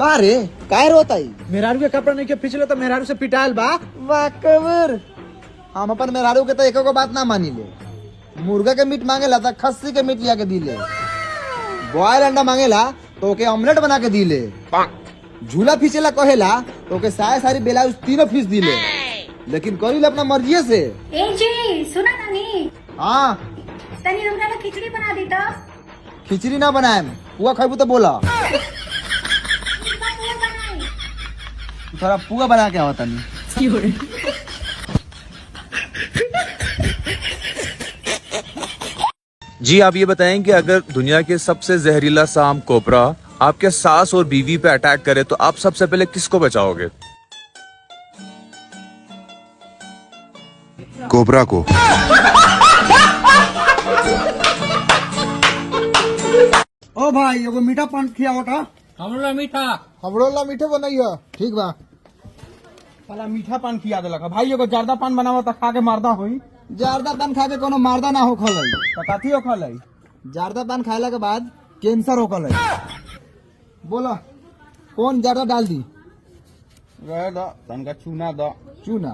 का रे काय रोताई? मेहरारू के कपड़ा नहीं के पिछले तो मेहरारू से पिटाइल बा। वाकबर हम अपन मेहरारू के तो एको को बात ना मानी ले। मुर्गा के मीट मांगेला तो खस्सी के मीट लिया के दिले, बॉयल अंडा मांगेला तो ओके ऑमलेट बना के दिले, झूला फीचेला कहेला तो ओके सारी ब्लाउज तीनों फीस दिले, लेकिन करी अपना मर्जी से। ए जी सुना तानी। हाँ तनी हमरा ला खिचड़ी बना दी तो। खिचड़ी ना बनाए पुआ खाबू तो बोला। थोड़ा पुआ बना के आओ तनी। जी आप ये बताएं कि अगर दुनिया के सबसे जहरीला सांप कोबरा आपके सास और बीवी पे अटैक करे तो आप सबसे पहले किसको बचाओगे? कोबरा को। ओ भाई एगो मीठा पान खियाओ था। हमरो मीठे बनैया। ठीक बा। साला मीठा पान खिया देलक भाई। एगो जर्दा पान बनावा त खा के मारदा होई। जर्दा पान खा के कोनो मारदा ना हो खलै। त काथी हो खलै? जर्दा पान खाइला के बाद कैंसर हो खलै। बोला कौन जर्दा डाल दी? रह द तनका चूना द। चूना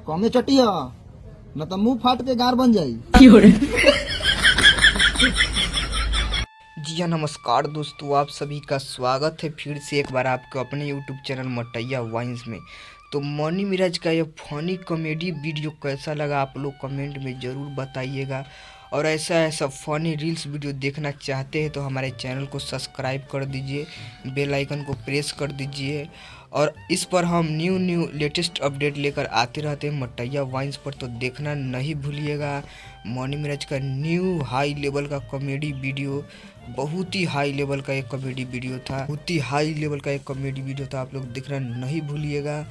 कमे चटी है न तो मुंह फाट के गार बन जाई। जी हाँ नमस्कार दोस्तों, आप सभी का स्वागत है फिर से एक बार आपके अपने यूट्यूब चैनल मटैया वाइन्स में। तो मनी मिराज का ये फनी कॉमेडी वीडियो कैसा लगा आप लोग कमेंट में ज़रूर बताइएगा। और ऐसा फनी रील्स वीडियो देखना चाहते हैं तो हमारे चैनल को सब्सक्राइब कर दीजिए, बेल आइकन को प्रेस कर दीजिए। और इस पर हम न्यू लेटेस्ट अपडेट लेकर आते रहते हैं मटैया वाइन्स पर, तो देखना नहीं भूलिएगा। मनी मिराज का न्यू हाई लेवल का कॉमेडी वीडियो, बहुत ही हाई लेवल का एक कॉमेडी वीडियो था, आप लोग देखना नहीं भूलिएगा।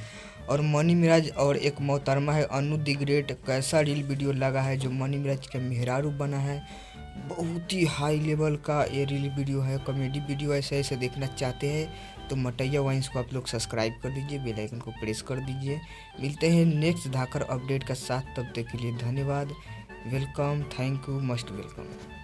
और मनी मिराज और एक मोहतरमा है अनु दी ग्रेट, कैसा रील वीडियो लगा है जो मनी मिराज का मेहरारू बना है, बहुत ही हाई लेवल का ये रील वीडियो है, कॉमेडी वीडियो। ऐसे देखना चाहते हैं तो मटैया वाइन्स को आप लोग सब्सक्राइब कर दीजिए, बेल आइकन को प्रेस कर दीजिए। मिलते हैं नेक्स्ट धाकर अपडेट का साथ, तब तक के लिए धन्यवाद। Welcome, thank you, must welcome.